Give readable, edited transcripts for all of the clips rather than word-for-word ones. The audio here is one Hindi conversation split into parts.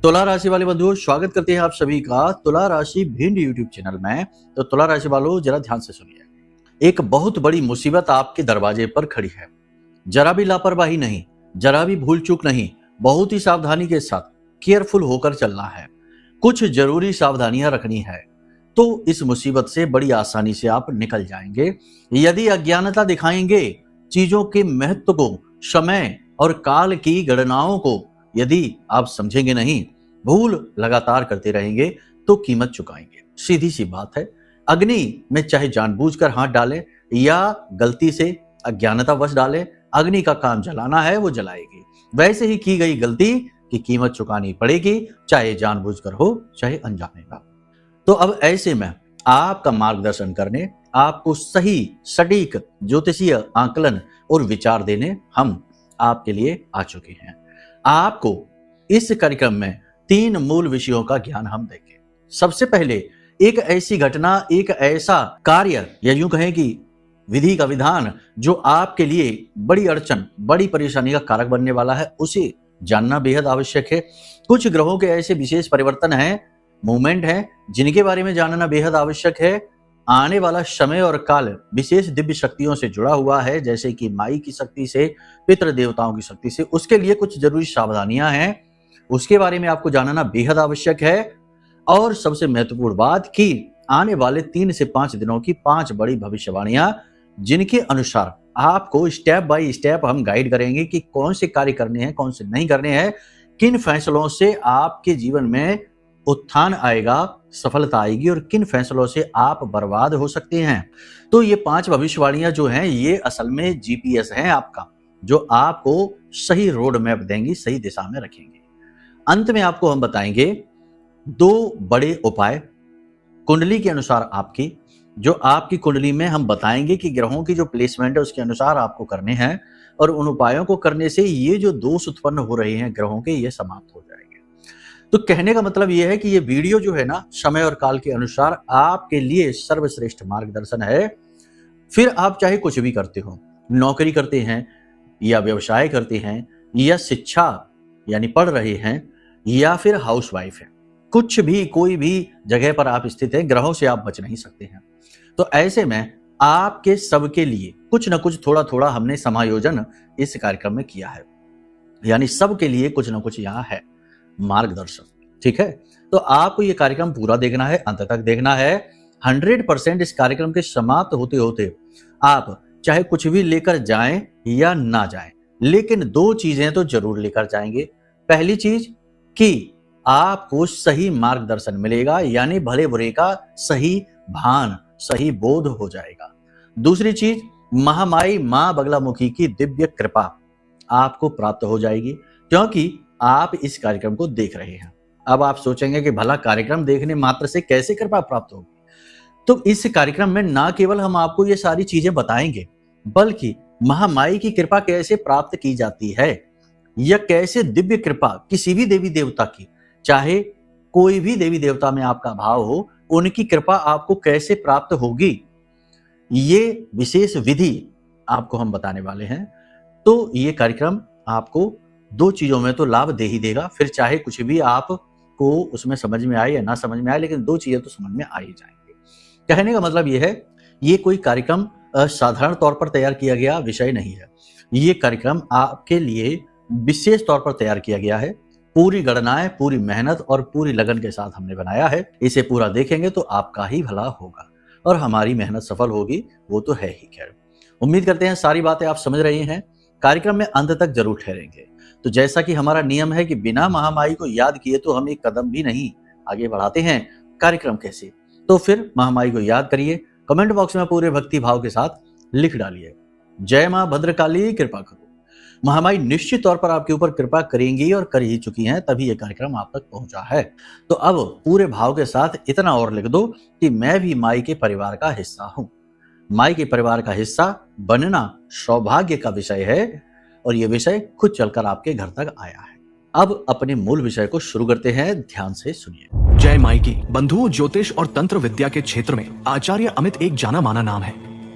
तुला राशि वाले बंधुओं, स्वागत करते हैं आप सभी का तुला राशि भिंड यूट्यूब चैनल में। तो तुला राशि वालों, जरा ध्यान से सुनिए। एक बहुत बड़ी मुसीबत आपके दरवाजे पर खड़ी है। जरा भी लापरवाही नहीं, जरा भी भूल चूक नहीं, बहुत ही सावधानी के साथ केयरफुल होकर चलना है। कुछ जरूरी सावधानियां रखनी है तो इस मुसीबत से बड़ी आसानी से आप निकल जाएंगे। यदि अज्ञानता दिखाएंगे, चीजों के महत्व को, समय और काल की गणनाओं को यदि आप समझेंगे नहीं, भूल लगातार करते रहेंगे तो कीमत चुकाएंगे। सीधी सी बात है, अग्नि में चाहे जानबूझकर हाथ डालें या गलती से अज्ञानतावश डालें, अग्नि का काम जलाना है वो जलाएगी। वैसे ही की गई गलती की कीमत चुकानी पड़ेगी, चाहे जानबूझकर हो चाहे अनजाने का। तो अब ऐसे में आपका मार्गदर्शन करने, आपको सही सटीक ज्योतिषीय आकलन और विचार देने हम आपके लिए आ चुके हैं। आपको इस कार्यक्रम में 3 मूल विषयों का ज्ञान हम देंगे। सबसे पहले एक ऐसी घटना, एक ऐसा कार्य या यूं कहें कि विधि का विधान जो आपके लिए बड़ी अड़चन, बड़ी परेशानी का कारक बनने वाला है, उसे जानना बेहद आवश्यक है। कुछ ग्रहों के ऐसे विशेष परिवर्तन हैं, मूवमेंट हैं, जिनके बारे में जानना बेहद आवश्यक है। आने वाला समय और काल विशेष दिव्य शक्तियों से जुड़ा हुआ है, जैसे कि माई की शक्ति से, पितृ देवताओं की शक्ति से। उसके लिए कुछ जरूरी सावधानियां हैं, उसके बारे में आपको जानना बेहद आवश्यक है। और सबसे महत्वपूर्ण बात कि आने वाले 3 से 5 दिनों की 5 बड़ी भविष्यवाणियां, जिनके अनुसार आपको स्टेप बाय स्टेप हम गाइड करेंगे कि कौन से कार्य करने हैं, कौन से नहीं करने हैं, किन फैसलों से आपके जीवन में उत्थान आएगा, सफलता आएगी और किन फैसलों से आप बर्बाद हो सकते हैं। तो ये 5 भविष्यवाणियां जो हैं, ये असल में जीपीएस हैं आपका, जो आपको सही रोड मैप देंगी, सही दिशा में रखेंगे। अंत में आपको हम बताएंगे 2 बड़े उपाय कुंडली के अनुसार आपकी, जो आपकी कुंडली में हम बताएंगे कि ग्रहों की जो प्लेसमेंट है उसके अनुसार आपको करने हैं, और उन उपायों को करने से ये जो दोष उत्पन्न हो रहे हैं ग्रहों के, ये समाप्त हो जाएंगे। तो कहने का मतलब ये है कि ये वीडियो जो है ना, समय और काल के अनुसार आपके लिए सर्वश्रेष्ठ मार्गदर्शन है। फिर आप चाहे कुछ भी करते हो, नौकरी करते हैं या व्यवसाय करते हैं या शिक्षा यानी पढ़ रहे हैं या फिर हाउसवाइफ है, कुछ भी कोई भी जगह पर आप स्थित हैं, ग्रहों से आप बच नहीं सकते हैं। तो ऐसे में आपके सबके लिए कुछ ना कुछ थोड़ा थोड़ा हमने समायोजन इस कार्यक्रम में किया है, यानी सबके लिए कुछ ना कुछ यहाँ है मार्गदर्शन। ठीक है, तो आपको ये कार्यक्रम पूरा देखना है, अंत तक देखना है। 100% इस कार्यक्रम के समाप्त होते होते आप चाहे कुछ भी लेकर जाएं या ना जाएं, लेकिन 2 चीजें तो जरूर लेकर जाएंगे। पहली चीज कि आपको सही मार्गदर्शन मिलेगा, यानी भले बुरे का सही भान, सही बोध हो जाएगा। दूसरी चीज, महामाई मां बगलामुखी की दिव्य कृपा आपको प्राप्त हो जाएगी, क्योंकि आप इस कार्यक्रम को देख रहे हैं। अब आप सोचेंगे कि भला कार्यक्रम देखने मात्र से कैसे कृपा प्राप्त होगी? तो इस कार्यक्रम में ना केवल हम आपको ये सारी चीजें बताएंगे, बल्कि महामाई की कृपा कैसे प्राप्त की जाती है, या कैसे दिव्य कृपा किसी भी देवी देवता की, चाहे कोई भी देवी देवता में आपका भाव हो, उनकी कृपा आपको कैसे प्राप्त होगी, ये विशेष विधि आपको हम बताने वाले हैं। तो ये कार्यक्रम आपको 2 चीजों में तो लाभ दे ही देगा, फिर चाहे कुछ भी आपको उसमें समझ में आए या ना समझ में आए, लेकिन 2 चीजें तो समझ में आ ही जाएंगे। कहने का मतलब ये है, ये कोई कार्यक्रम साधारण तौर पर तैयार किया गया विषय नहीं है। ये कार्यक्रम आपके लिए विशेष तौर पर तैयार किया गया है। पूरी गणनाएं, पूरी मेहनत और पूरी लगन के साथ हमने बनाया है। इसे पूरा देखेंगे तो आपका ही भला होगा और हमारी मेहनत सफल होगी, वो तो है ही। खैर, उम्मीद करते हैं सारी बातें आप समझ रहे हैं। कार्यक्रम में अंत तक जरूर ठहरेंगे। तो जैसा कि हमारा नियम है कि बिना महामाई को याद किए तो हम एक कदम भी नहीं आगे बढ़ाते हैं। कार्यक्रम कैसे, तो फिर महामाई को याद करिए, कमेंट बॉक्स में पूरे भक्ति भाव के साथ लिख डालिए, जय मां भद्रकाली कृपा करो। महामाई निश्चित तौर पर आपके ऊपर कृपा करेंगी और कर ही चुकी हैं, तभी यह कार्यक्रम आप तक पहुंचा है। तो अब पूरे भाव के साथ इतना और लिख दो कि मैं भी माई के परिवार का हिस्सा हूं। माई के परिवार का हिस्सा बनना सौभाग्य का विषय है, और यह विषय खुद चलकर आपके घर तक आया है। अब अपने मूल विषय को शुरू करते हैं, ध्यान से सुनिए। जय माई की। बंधुओं, ज्योतिष और तंत्र विद्या के क्षेत्र में आचार्य अमित एक जाना माना नाम है।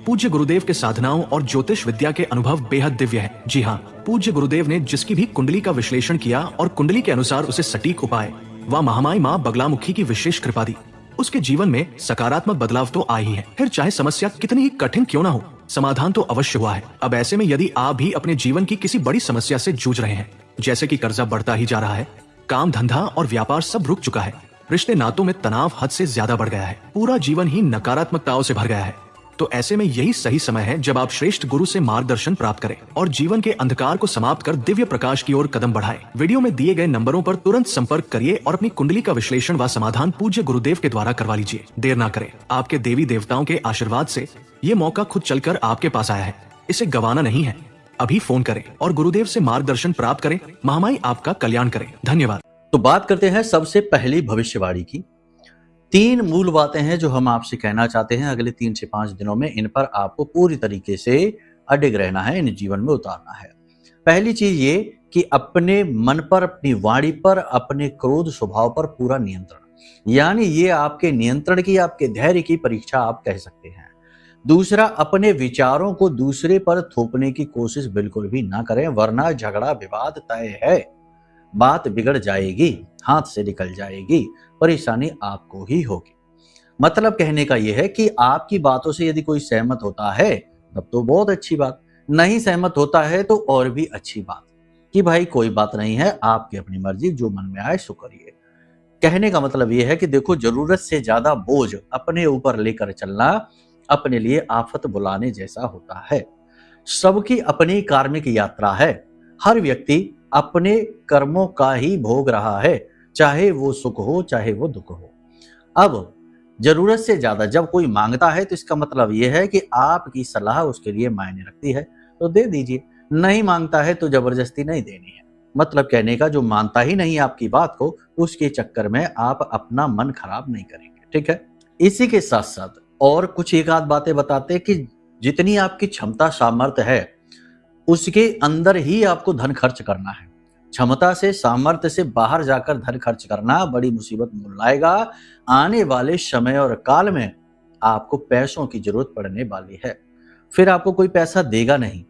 पूज्य गुरुदेव के साधनाओं और ज्योतिष विद्या के अनुभव बेहद दिव्य है। जी हाँ, पूज्य गुरुदेव ने जिसकी भी कुंडली का विश्लेषण किया और कुंडली के अनुसार उसे सटीक उपाय व महामाई माँ बगलामुखी की विशेष कृपा दी, उसके जीवन में सकारात्मक बदलाव तो आए ही है। फिर चाहे समस्या कितनी ही कठिन क्यों ना हो, समाधान तो अवश्य हुआ है। अब ऐसे में यदि आप भी अपने जीवन की किसी बड़ी समस्या से जूझ रहे हैं, जैसे कि कर्जा बढ़ता ही जा रहा है, काम धंधा और व्यापार सब रुक चुका है, रिश्ते नातों में तनाव हद से ज्यादा बढ़ गया है, पूरा जीवन ही नकारात्मकताओं से भर गया है, तो ऐसे में यही सही समय है जब आप श्रेष्ठ गुरु से मार्गदर्शन प्राप्त करें और जीवन के अंधकार को समाप्त कर दिव्य प्रकाश की ओर कदम बढ़ाएं। वीडियो में दिए गए नंबरों पर तुरंत संपर्क करिए और अपनी कुंडली का विश्लेषण व समाधान पूज्य गुरुदेव के द्वारा करवा लीजिए। देर ना करें, आपके देवी देवताओं के आशीर्वाद से ये मौका खुद चलकर आपके पास आया है, इसे गंवाना नहीं है। अभी फोन करें और गुरुदेव से मार्गदर्शन प्राप्त करें। महामाई आपका कल्याण करें। धन्यवाद। तो बात करते हैं सबसे पहली भविष्यवाणी की। 3 मूल बातें हैं जो हम आपसे कहना चाहते हैं। अगले 3 से 5 दिनों में इन पर आपको पूरी तरीके से अडिग रहना है, इन जीवन में उतारना है। पहली चीज ये कि अपने मन पर, अपनी वाणी पर, अपने क्रोध स्वभाव पर पूरा नियंत्रण, यानी ये आपके नियंत्रण की, आपके धैर्य की परीक्षा आप कह सकते हैं। दूसरा, अपने विचारों को दूसरे पर थोपने की कोशिश बिल्कुल भी ना करें, वरना झगड़ा विवाद तय है, बात बिगड़ जाएगी, हाथ से निकल जाएगी, परेशानी आपको ही होगी। मतलब कहने का यह है कि आपकी बातों से यदि कोई सहमत होता है तब तो बहुत अच्छी बात, नहीं सहमत होता है तो और भी अच्छी बात, कि भाई कोई बात नहीं है, आपकी अपनी मर्जी, जो मन में आए सो करिए। कहने का मतलब यह है कि देखो, जरूरत से ज्यादा बोझ अपने ऊपर लेकर चलना अपने लिए आफत बुलाने जैसा होता है। सबकी अपनी कार्मिक यात्रा है, हर व्यक्ति अपने कर्मों का ही भोग रहा है, चाहे वो सुख हो चाहे वो दुख हो। अब जरूरत से ज्यादा जब कोई मांगता है तो इसका मतलब यह है कि आपकी सलाह उसके लिए मायने रखती है, तो दे दीजिए। नहीं मांगता है तो जबरदस्ती नहीं देनी है। मतलब कहने का, जो मानता ही नहीं आपकी बात को, उसके चक्कर में आप अपना मन खराब नहीं करेंगे। ठीक है। इसी के साथ साथ और कुछ एक आध बातें बताते हैं कि जितनी आपकी क्षमता सामर्थ्य है उसके अंदर ही आपको धन खर्च करना है। क्षमता से, सामर्थ्य से बाहर जाकर धन खर्च करना बड़ी मुसीबत मोल लाएगा। आने वाले समय और काल में आपको पैसों की जरूरत पड़ने वाली है, फिर आपको कोई पैसा देगा नहीं।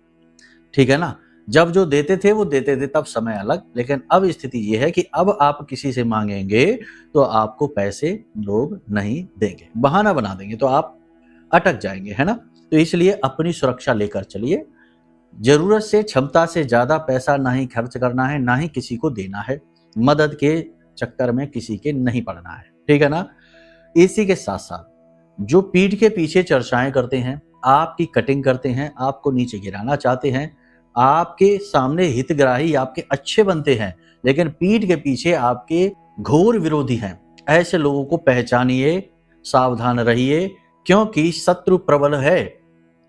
ठीक है ना। जब जो देते थे वो देते थे, तब समय अलग, लेकिन अब स्थिति ये है कि अब आप किसी से मांगेंगे तो आपको पैसे लोग नहीं देंगे, बहाना बना देंगे, तो आप अटक जाएंगे, है ना। तो इसलिए अपनी सुरक्षा लेकर चलिए। जरूरत से, क्षमता से ज्यादा पैसा ना ही खर्च करना है, ना ही किसी को देना है। मदद के चक्कर में किसी के नहीं पड़ना है। ठीक है ना। इसी के साथ साथ जो पीठ के पीछे चर्चाएं करते हैं, आपकी कटिंग करते हैं, आपको नीचे गिराना चाहते हैं, आपके सामने हितग्राही आपके अच्छे बनते हैं लेकिन पीठ के पीछे आपके घोर विरोधी हैं, ऐसे लोगों को पहचानिए, सावधान रहिए, क्योंकि शत्रु प्रबल है।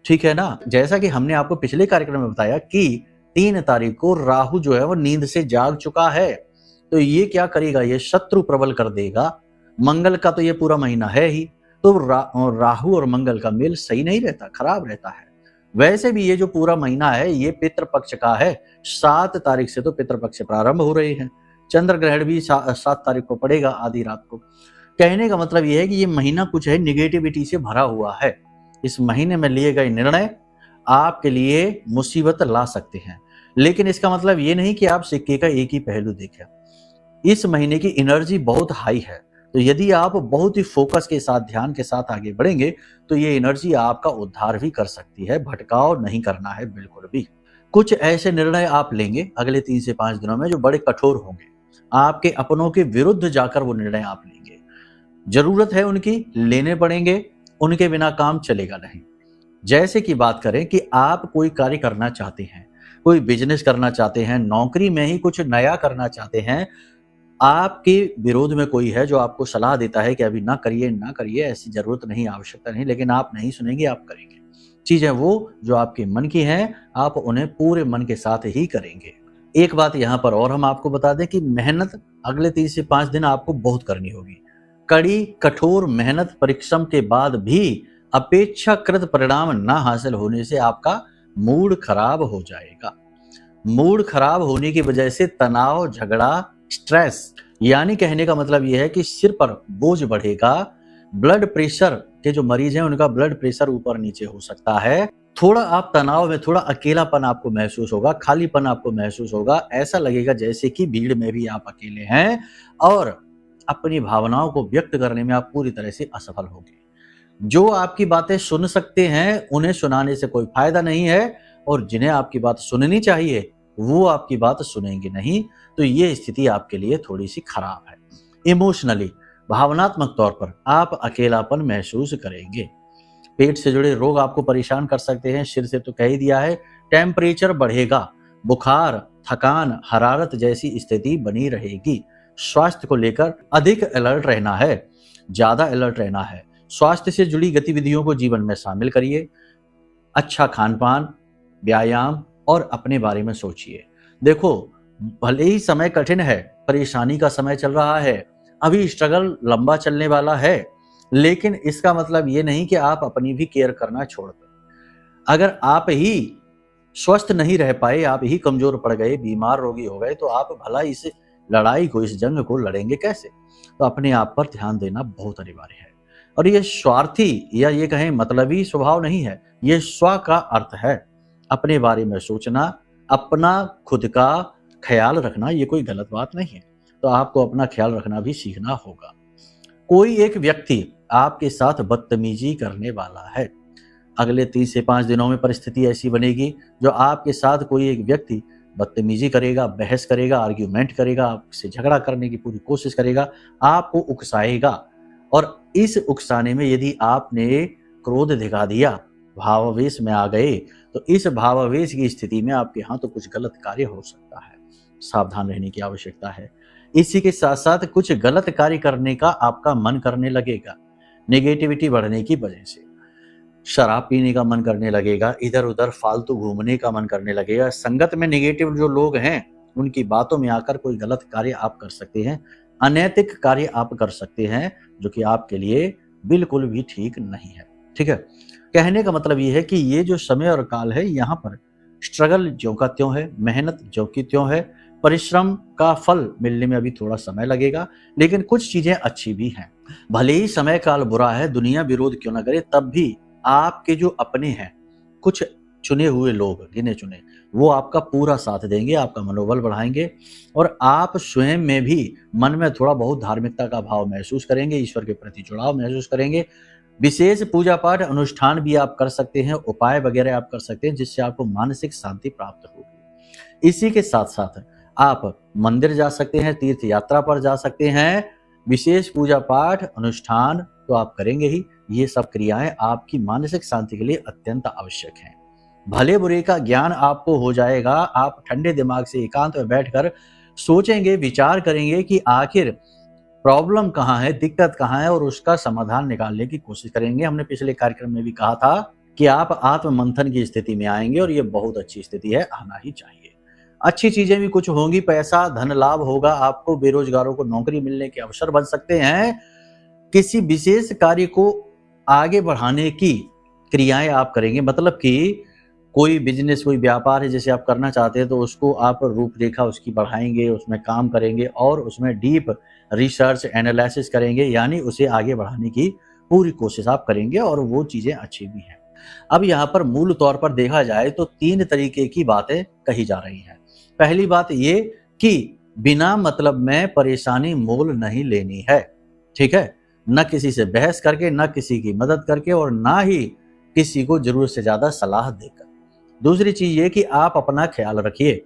ठीक है ना। जैसा कि हमने आपको पिछले कार्यक्रम में बताया कि 3 तारीख को राहु जो है वो नींद से जाग चुका है, तो ये क्या करेगा, ये शत्रु प्रबल कर देगा। मंगल का तो ये पूरा महीना है ही, तो राहु और मंगल का मेल सही नहीं रहता, खराब रहता है। वैसे भी ये जो पूरा महीना है ये पितृपक्ष का है। 7 तारीख से तो पितृपक्ष प्रारंभ हो रही है। चंद्र ग्रहण भी 7 तारीख को पड़ेगा, आधी रात को। कहने का मतलब ये है कि ये महीना कुछ है निगेटिविटी से भरा हुआ है। इस महीने में लिए गए निर्णय आपके लिए मुसीबत ला सकते हैं, लेकिन इसका मतलब ये नहीं कि आप सिक्के का एक ही पहलू देखें। इस महीने की एनर्जी बहुत हाई है, तो यदि आप बहुत ही फोकस के साथ, ध्यान के साथ आगे बढ़ेंगे तो ये एनर्जी आपका उद्धार भी कर सकती है। भटकाव नहीं करना है बिल्कुल भी। कुछ ऐसे निर्णय आप लेंगे अगले 3 से 5 दिनों में जो बड़े कठोर होंगे, आपके अपनों के विरुद्ध जाकर वो निर्णय आप लेंगे। जरूरत है उनकी, लेने पड़ेंगे, उनके बिना काम चलेगा नहीं। जैसे कि बात करें कि आप कोई कार्य करना चाहते हैं, कोई बिजनेस करना चाहते हैं, नौकरी में ही कुछ नया करना चाहते हैं, आपके विरोध में कोई है जो आपको सलाह देता है कि अभी ना करिए, ना करिए, ऐसी जरूरत नहीं, आवश्यकता नहीं, लेकिन आप नहीं सुनेंगे, आप करेंगे। चीजें वो जो आपके मन की हैं, आप उन्हें पूरे मन के साथ ही करेंगे। एक बात यहाँ पर और हम आपको बता दें कि मेहनत अगले 3 से 5 दिन आपको बहुत करनी होगी। कड़ी कठोर मेहनत परिश्रम के बाद भी अपेक्षाकृत परिणाम न हासिल होने से आपका मूड खराब हो जाएगा। मूड खराब होने की वजह से तनाव, झगड़ा, स्ट्रेस, यानी कहने का मतलब यह है कि सिर पर बोझ बढ़ेगा, ब्लड प्रेशर के जो मरीज हैं उनका ब्लड प्रेशर ऊपर नीचे हो सकता है। थोड़ा आप तनाव में, थोड़ा अकेलापन आपको महसूस होगा, खालीपन आपको महसूस होगा। ऐसा लगेगा जैसे कि भीड़ में भी आप अकेले हैं और अपनी भावनाओं को व्यक्त करने में आप पूरी तरह से असफल होंगे। जो आपकी बातें सुन सकते हैं उन्हें सुनाने से कोई फायदा नहीं है, और जिन्हें आपकी बात सुननी चाहिए वो आपकी बात सुनेंगे नहीं। तो ये स्थिति आपके लिए थोड़ी सी खराब है। इमोशनली, भावनात्मक तौर पर आप अकेलापन महसूस करेंगे। पेट से जुड़े रोग आपको परेशान कर सकते हैं। सिर से तो कह ही दिया है। टेम्परेचर बढ़ेगा, बुखार, थकान, हरारत जैसी स्थिति बनी रहेगी। स्वास्थ्य को लेकर अधिक अलर्ट रहना है, ज्यादा अलर्ट रहना है। स्वास्थ्य से जुड़ी गतिविधियों को जीवन में शामिल करिए। अच्छा खान पान, व्यायाम और अपने बारे में सोचिए। देखो, भले ही समय कठिन है, परेशानी का समय चल रहा है, अभी स्ट्रगल लंबा चलने वाला है, लेकिन इसका मतलब ये नहीं कि आप अपनी भी केयर करना छोड़ दें। अगर आप ही स्वस्थ नहीं रह पाए, आप ही कमजोर पड़ गए, बीमार रोगी हो गए, तो आप भला इस लड़ाई को, इस जंग को लड़ेंगे कैसे? तो अपने आप पर ध्यान देना बहुत अनिवार्य है। और ये स्वार्थी या ये कहें मतलबी स्वभाव नहीं है, ये स्व का अर्थ है। अपने बारे में सोचना, अपना खुद का ख्याल रखना, ये कोई गलत बात नहीं है। तो आपको अपना ख्याल रखना भी सीखना होगा। कोई एक व्यक्ति आपके साथ बदतमीजी करने वाला है। अगले 3 से 5 दिनों में परिस्थिति ऐसी बनेगी जो आपके साथ कोई एक व्यक्ति बदतमीजी करेगा, बहस करेगा, आर्ग्यूमेंट करेगा, आपसे झगड़ा करने की पूरी कोशिश करेगा, आपको उकसाएगा। और इस उकसाने में यदि आपने क्रोध दिखा दिया, भावावेश में आ गए, तो इस भावावेश की स्थिति में आपके यहाँ तो कुछ गलत कार्य हो सकता है। सावधान रहने की आवश्यकता है। इसी के साथ साथ कुछ गलत कार्य करने का आपका मन करने लगेगा, नेगेटिविटी बढ़ने की वजह से। शराब पीने का मन करने लगेगा, इधर उधर फालतू घूमने का मन करने लगेगा। संगत में नेगेटिव जो लोग हैं उनकी बातों में आकर कोई गलत कार्य आप कर सकते हैं, अनैतिक कार्य आप कर सकते हैं, जो कि आपके लिए बिल्कुल भी ठीक नहीं है। ठीक है, कहने का मतलब ये है कि ये जो समय और काल है, यहाँ पर स्ट्रगल ज्यों का त्यों है, मेहनत ज्यों की त्यों है। परिश्रम का फल मिलने में अभी थोड़ा समय लगेगा, लेकिन कुछ चीजें अच्छी भी हैं। भले ही समय काल बुरा है, दुनिया विरोध क्यों ना करे, तब भी आपके जो अपने हैं, कुछ चुने हुए लोग, गिने चुने, वो आपका पूरा साथ देंगे, आपका मनोबल बढ़ाएंगे, और आप स्वयं में भी मन में थोड़ा बहुत धार्मिकता का भाव महसूस करेंगे, ईश्वर के प्रति जुड़ाव महसूस करेंगे। विशेष पूजा पाठ अनुष्ठान भी आप कर सकते हैं, उपाय वगैरह आप कर सकते हैं, जिससे आपको मानसिक शांति प्राप्त होगी। इसी के साथ साथ आप मंदिर जा सकते हैं, तीर्थ यात्रा पर जा सकते हैं। विशेष पूजा पाठ अनुष्ठान तो आप करेंगे ही। ये सब क्रियाएं आपकी मानसिक शांति के लिए अत्यंत आवश्यक हैं। भले बुरे का ज्ञान आपको हो जाएगा। आप ठंडे दिमाग से एकांत में बैठकर सोचेंगे, विचार करेंगे कि आखिर प्रॉब्लम कहाँ है, दिक्कत कहाँ है, और उसका समाधान निकालने की कोशिश करेंगे। हमने पिछले कार्यक्रम में भी कहा था कि आप आत्म मंथन की स्थिति में आएंगे, और ये बहुत अच्छी स्थिति है, आना ही चाहिए। अच्छी चीजें भी कुछ होंगी, पैसा धन लाभ होगा आपको, बेरोजगारों को नौकरी मिलने के अवसर बन सकते हैं। किसी विशेष कार्य को आगे बढ़ाने की क्रियाएं आप करेंगे, मतलब कि कोई बिजनेस, कोई व्यापार है जैसे आप करना चाहते हैं, तो उसको आप रूपरेखा उसकी बढ़ाएंगे, उसमें काम करेंगे और उसमें डीप रिसर्च एनालिसिस करेंगे, यानी उसे आगे बढ़ाने की पूरी कोशिश आप करेंगे, और वो चीजें अच्छी भी हैं। अब यहाँ पर मूल तौर पर देखा जाए तो 3 तरीके की बातें कही जा रही हैं। पहली बात ये कि बिना मतलब में परेशानी मोल नहीं लेनी है। ठीक है, न किसी से बहस करके, न किसी की मदद करके, और ना ही किसी को जरूरत से ज्यादा सलाह देकर। दूसरी चीज ये कि आप अपना ख्याल रखिए।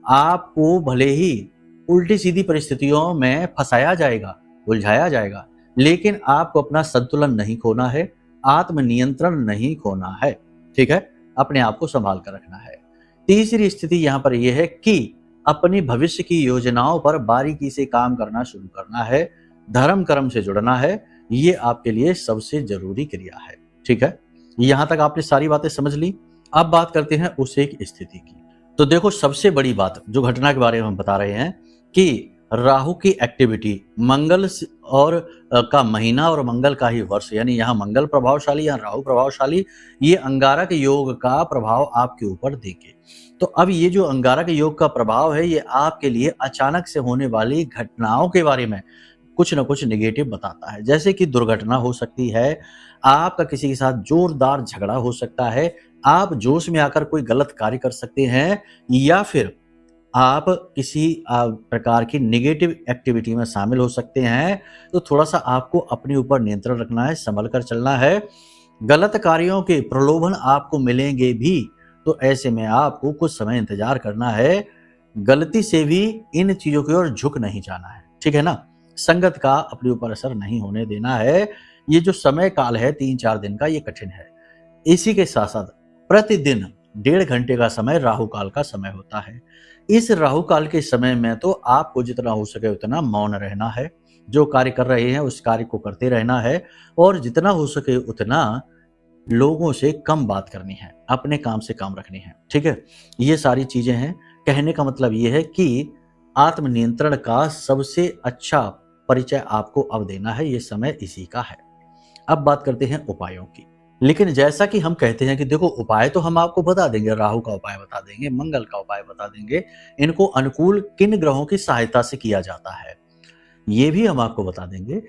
आपको भले ही उल्टी सीधी परिस्थितियों में फंसाया जाएगा, उलझाया जाएगा, लेकिन आपको अपना संतुलन नहीं खोना है, आत्मनियंत्रण नहीं खोना है। ठीक है, अपने आप को संभाल कर रखना है। तीसरी स्थिति यहाँ पर यह है कि अपनी भविष्य की योजनाओं पर बारीकी से काम करना शुरू करना है, धर्म कर्म से जुड़ना है। ये आपके लिए सबसे जरूरी क्रिया है। ठीक है, यहां तक आपने सारी बातें समझ ली। अब बात करते हैं उस एक स्थिति की। तो देखो, सबसे बड़ी बात जो घटना के बारे में हम बता रहे हैं कि राहु की एक्टिविटी, मंगल और का महीना और मंगल का ही वर्ष, यानी यहाँ मंगल प्रभावशाली या राहु प्रभावशाली, ये अंगारक योग का प्रभाव आपके ऊपर देंगे। तो अब ये जो अंगारक योग का प्रभाव है, ये आपके लिए अचानक से होने वाली घटनाओं के बारे में, कुछ ना कुछ नेगेटिव बताता है, जैसे कि दुर्घटना हो सकती है, आपका किसी के साथ जोरदार झगड़ा हो सकता है, आप जोश में आकर कोई गलत कार्य कर सकते हैं, या फिर आप किसी प्रकार की नेगेटिव एक्टिविटी में शामिल हो सकते हैं। तो थोड़ा-सा आपको अपने ऊपर नियंत्रण रखना है, संभल कर चलना है। गलत कार्यों के प्रलोभन आपको मिलेंगे भी, तो ऐसे में आपको कुछ समय इंतज़ार करना है। गलती से भी इन चीज़ों की ओर झुक नहीं जाना है, ठीक है ना? संगत का अपने ऊपर असर नहीं होने देना है। ये जो समय काल है 3-4 दिन का, ये कठिन है। इसी के साथ-साथ प्रतिदिन 1.5 घंटे का समय राहु काल का समय होता है। इस राहु काल के समय में तो आपको जितना हो सके उतना मौन रहना है। जो कार्य कर रहे हैं उस कार्य को करते रहना है, और जितना हो सके उतना लोगों से कम बात करनी है, अपने काम से काम रखनी है, ठीक है? ये सारी चीजें हैं। कहने का मतलब ये है कि आत्मनियंत्रण का सबसे अच्छा परिचय आपको अब देना है, ये समय इसी का है। अब बात करते हैं उपायों की। लेकिन जैसा कि हम कहते हैं कि देखो, उपाय तो हम आपको बता देंगे, राहु का उपाय बता देंगे, मंगल का उपाय बता देंगे, इनको अनुकूल किन ग्रहों की सहायता से किया जाता है, ये भी हम आपको बता देंगे।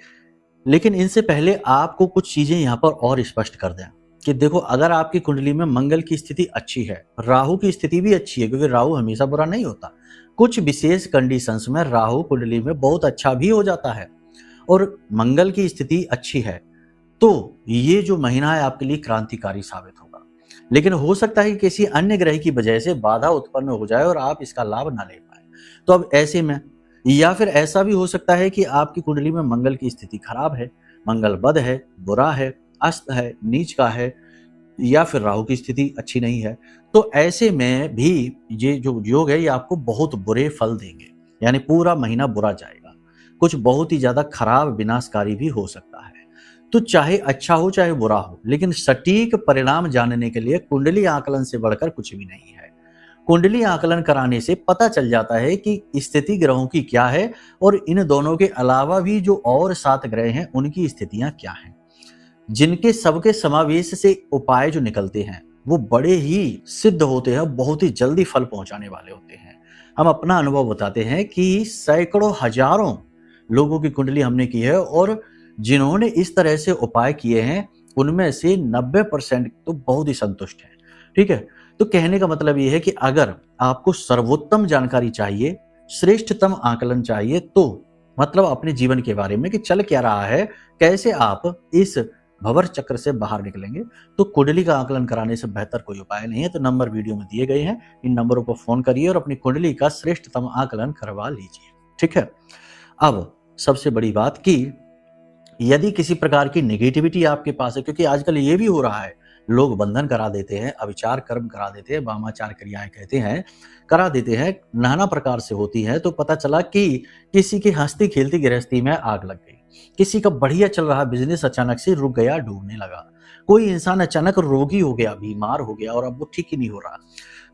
लेकिन इनसे पहले आपको कुछ चीजें यहाँ पर और स्पष्ट कर दें कि देखो, अगर आपकी कुंडली में मंगल की स्थिति अच्छी है, राहु की स्थिति भी अच्छी है, क्योंकि राहु हमेशा बुरा नहीं होता, कुछ विशेष कंडीशंस में राहु कुंडली में बहुत अच्छा भी हो जाता है, और मंगल की स्थिति अच्छी है, तो ये जो महीना है आपके लिए क्रांतिकारी साबित होगा। लेकिन हो सकता है कि किसी अन्य ग्रह की वजह से बाधा उत्पन्न हो जाए और आप इसका लाभ ना ले पाए। तो अब ऐसे में, या फिर ऐसा भी हो सकता है कि आपकी कुंडली में मंगल की स्थिति खराब है, मंगल बद है, बुरा है, अस्त है, नीच का है, या फिर राहु की स्थिति अच्छी नहीं है। तो ऐसे में भी ये जो योग है ये आपको बहुत बुरे फल देंगे, यानी पूरा महीना बुरा जाएगा, कुछ बहुत ही ज्यादा खराब विनाशकारी भी हो सकता है। तो चाहे अच्छा हो चाहे बुरा हो, लेकिन सटीक परिणाम जानने के लिए कुंडली आकलन से बढ़कर कुछ भी नहीं है। कुंडली आकलन कराने से पता चल जाता है कि स्थिति ग्रहों की क्या है, और इन दोनों के अलावा भी जो और 7 ग्रह हैं उनकी स्थितियां क्या हैं, जिनके सबके समावेश से उपाय जो निकलते हैं वो बड़े ही सिद्ध होते हैं, बहुत ही जल्दी फल पहुंचाने वाले होते हैं। हम अपना अनुभव बताते हैं कि सैकड़ों हजारों लोगों की कुंडली हमने की है, और जिन्होंने इस तरह से उपाय किए हैं उनमें से 90% तो बहुत ही संतुष्ट हैं, ठीक है? तो कहने का मतलब ये है कि अगर आपको सर्वोत्तम जानकारी चाहिए, श्रेष्ठतम आकलन चाहिए, तो मतलब अपने जीवन के बारे में कि चल क्या रहा है, कैसे आप इस भंवर चक्र से बाहर निकलेंगे, तो कुंडली का आकलन कराने से बेहतर कोई उपाय नहीं है। तो नंबर वीडियो में दिए गए हैं, इन नंबरों पर फोन करिए और अपनी कुंडली का श्रेष्ठतम आकलन करवा लीजिए, ठीक है? अब सबसे बड़ी बात कि यदि किसी प्रकार की नेगेटिविटी आपके पास है, क्योंकि आजकल ये भी हो रहा है, लोग बंधन करा देते हैं, अविचार कर्म करा देते हैं, वामाचार क्रियाएं कहते हैं, करा देते हैं, नाना प्रकार से होती है। तो पता चला कि किसी की हंसती खेलती गृहस्थी में आग लग गई, किसी का बढ़िया चल रहा बिजनेस अचानक से रुक गया, डूबने लगा, कोई इंसान अचानक रोगी हो गया, बीमार हो गया, और अब वो ठीक ही नहीं हो रहा।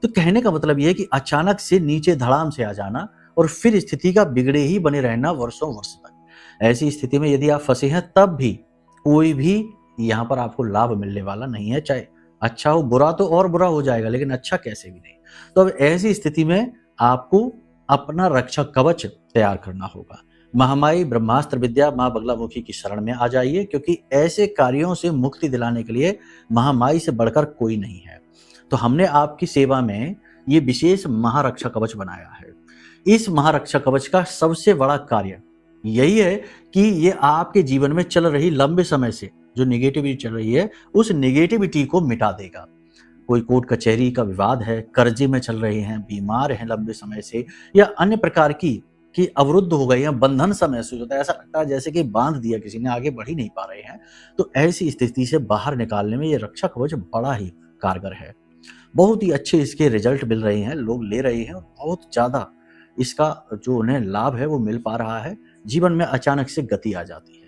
तो कहने का मतलब ये है कि अचानक से नीचे धड़ाम से आ जाना और फिर स्थिति का बिगड़े ही बने रहना वर्षों वर्ष तक। ऐसी स्थिति में यदि आप फंसे हैं, तब भी कोई भी यहाँ पर आपको लाभ मिलने वाला नहीं है, चाहे अच्छा हो, बुरा तो और बुरा हो जाएगा, लेकिन अच्छा कैसे भी नहीं। तो अब ऐसी स्थिति में आपको अपना रक्षा कवच तैयार करना होगा। महामाई ब्रह्मास्त्र विद्या माँ बगलामुखी की शरण में आ जाइए, क्योंकि ऐसे कार्यों से मुक्ति दिलाने के लिए महामाई से बढ़कर कोई नहीं है। तो हमने आपकी सेवा में ये विशेष महारक्षा कवच बनाया है। इस महारक्षा कवच का सबसे बड़ा कार्य यही है कि ये आपके जीवन में चल रही लंबे समय से जो नेगेटिविटी चल रही है, उस नेगेटिविटी को मिटा देगा। कोई कोर्ट कचहरी का विवाद है, कर्जे में चल रहे हैं, बीमार हैं लंबे समय से, या अन्य प्रकार की अवरुद्ध हो गए हैं, बंधन समय से होता है, ऐसा लगता है जैसे कि बांध दिया किसी ने, आगे बढ़ ही नहीं पा रहे हैं। तो ऐसी स्थिति से बाहर निकालने में ये रक्षा कवच बड़ा ही कारगर है। बहुत ही अच्छे इसके रिजल्ट मिल रहे हैं, लोग ले रहे हैं, और बहुत ज्यादा इसका जो उन्हें लाभ है वो मिल पा रहा है। जीवन में अचानक से गति आ जाती है।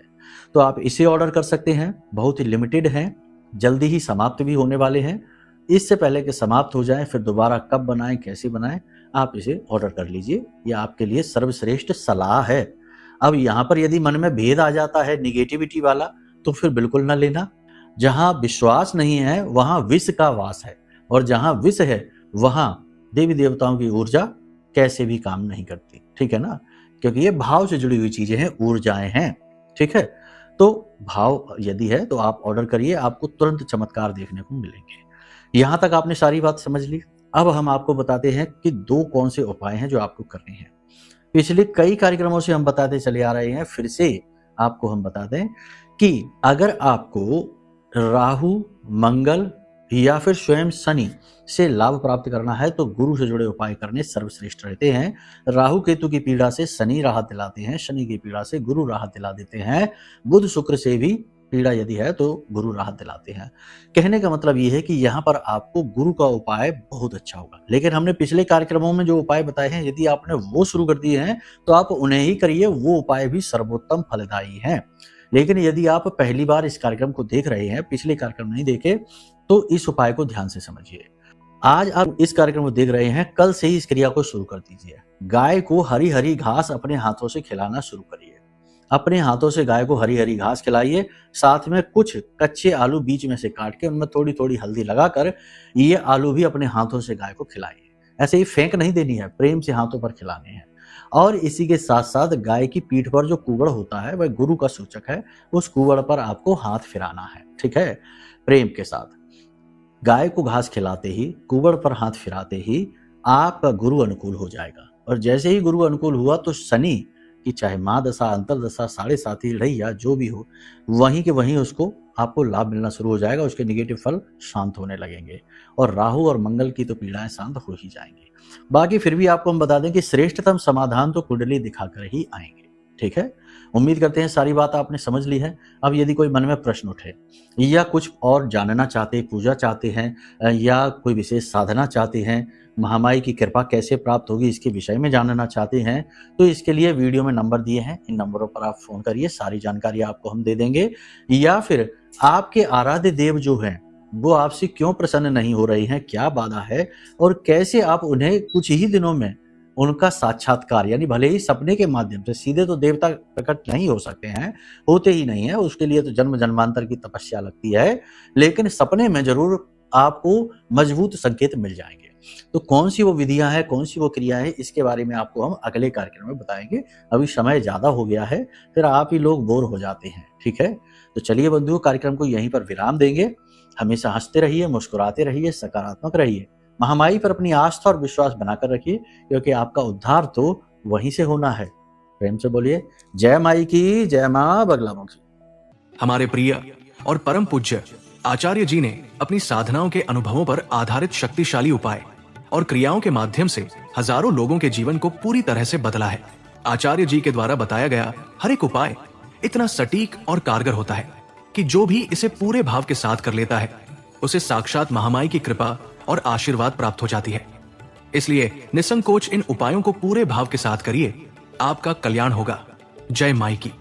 तो आप इसे ऑर्डर कर सकते हैं, बहुत ही लिमिटेड हैं, जल्दी ही समाप्त भी होने वाले हैं। इससे पहले कि समाप्त हो जाए, फिर दोबारा कब बनाएं, कैसे बनाएं, आप इसे ऑर्डर कर लीजिए। यह आपके लिए सर्वश्रेष्ठ सलाह है। अब यहाँ पर यदि मन में भेद आ जाता है नेगेटिविटी वाला, तो फिर बिल्कुल ना लेना। जहां विश्वास नहीं है वहां विष का वास है, और जहां विष है वहां देवी देवताओं की ऊर्जा कैसे भी काम नहीं करती, ठीक है ना? क्योंकि ये भाव से जुड़ी हुई चीजें हैं, ऊर्जाएं हैं। ठीक है, तो भाव यदि है तो आप ऑर्डर करिए, आपको तुरंत चमत्कार देखने को मिलेंगे। यहां तक आपने सारी बात समझ ली। अब हम आपको बताते हैं कि 2 कौन से उपाय हैं जो आपको करने हैं। पिछले कई कार्यक्रमों से हम बताते चले आ रहे हैं, फिर से आपको हम बता दें कि अगर आपको राहु, मंगल या फिर स्वयं शनि से लाभ प्राप्त करना है तो गुरु से जुड़े उपाय करने सर्वश्रेष्ठ रहते हैं। राहु केतु की पीड़ा से शनि राहत दिलाते हैं, शनि की पीड़ा से गुरु राहत दिला देते हैं, बुध शुक्र से भी पीड़ा यदि है तो गुरु राहत दिलाते हैं। कहने का मतलब ये है कि यहाँ पर आपको गुरु का उपाय बहुत अच्छा होगा। लेकिन हमने पिछले कार्यक्रमों में जो उपाय बताए हैं, यदि आपने वो शुरू कर दिए हैं तो आप उन्हें ही करिए, वो उपाय भी सर्वोत्तम फलदायी हैं। लेकिन यदि आप पहली बार इस कार्यक्रम को देख रहे हैं, पिछले कार्यक्रम नहीं देखे, तो इस उपाय को ध्यान से समझिए। आज आप इस कार्यक्रम को देख रहे हैं, कल से ही इस क्रिया को शुरू कर दीजिए। गाय को हरी हरी घास अपने हाथों से खिलाना शुरू करिए। अपने हाथों से गाय को हरी हरी घास खिलाइए, साथ में कुछ कच्चे आलू बीच में से काट के उनमें थोड़ी थोड़ी हल्दी लगाकर ये आलू भी अपने हाथों से गाय को खिलाइए। ऐसे ही फेंक नहीं देनी है, प्रेम से हाथों पर खिलाने हैं। और इसी के साथ साथ गाय की पीठ पर जो कुगड़ होता है वह गुरु का सूचक है, उस कुगड़ पर आपको हाथ फिराना है। ठीक है, प्रेम के साथ गाय को घास खिलाते ही, कुगड़ पर हाथ फिराते ही आपका गुरु अनुकूल हो जाएगा। और जैसे ही गुरु अनुकूल हुआ तो शनि कि चाहे माँ दशा, अंतरदशा, 7.5 लड़ैया जो भी हो, वहीं के वहीं उसको आपको लाभ मिलना शुरू हो जाएगा, उसके नेगेटिव फल शांत होने लगेंगे और राहु और मंगल की तो पीड़ाएं शांत हो ही जाएंगी। बाकी फिर भी आपको हम बता दें कि श्रेष्ठतम समाधान तो कुंडली दिखाकर ही आएंगे। ठीक है, उम्मीद करते हैं सारी बात आपने समझ ली है। अब यदि कोई मन में प्रश्न उठे या कुछ और जानना चाहते, पूजा चाहते हैं या कोई विशेष साधना चाहते हैं, महामाई की कृपा कैसे प्राप्त होगी इसके विषय में जानना चाहते हैं, तो इसके लिए वीडियो में नंबर दिए हैं, इन नंबरों पर आप फोन करिए, सारी जानकारी आपको हम दे देंगे। या फिर आपके आराध्य देव जो हैं वो आपसे क्यों प्रसन्न नहीं हो रहे हैं, क्या बाधा है और कैसे आप उन्हें कुछ ही दिनों में उनका साक्षात्कार, यानी भले ही सपने के माध्यम से, सीधे तो देवता प्रकट नहीं हो सकते हैं, होते ही नहीं है, उसके लिए तो जन्म जन्मांतर की तपस्या लगती है, लेकिन सपने में जरूर आपको मजबूत संकेत मिल जाएंगे। तो कौन सी वो विधियां हैं, कौन सी वो क्रिया है, इसके बारे में आपको हम अगले कार्यक्रम में बताएंगे। अभी समय ज्यादा हो गया है, फिर आप ही लोग बोर हो जाते हैं। ठीक है, तो चलिए बंधुओं, कार्यक्रम को यहीं पर विराम देंगे। हमेशा हंसते रहिए, मुस्कुराते रहिए, सकारात्मक रहिए, महामाई पर अपनी आस्था और विश्वास बनाकर रखिए, क्योंकि आपका उद्धार तो वहीं से होना है। प्रेम से बोलिए जय माई की, जय मां बगलामुखी। हमारे प्रिय और परम पूज्य आचार्य जी ने अपनी साधनाओं के अनुभवों पर आधारित शक्तिशाली उपाय और क्रियाओं के माध्यम से हजारों लोगों के जीवन को पूरी तरह से बदला है। आचार्य जी के द्वारा बताया गया हर एक उपाय इतना सटीक और कारगर होता है कि जो भी इसे पूरे भाव के साथ कर लेता है, उसे साक्षात महामाई की कृपा और आशीर्वाद प्राप्त हो जाती है। इसलिए निसंकोच इन उपायों को पूरे भाव के साथ करिए, आपका कल्याण होगा। जय माई की।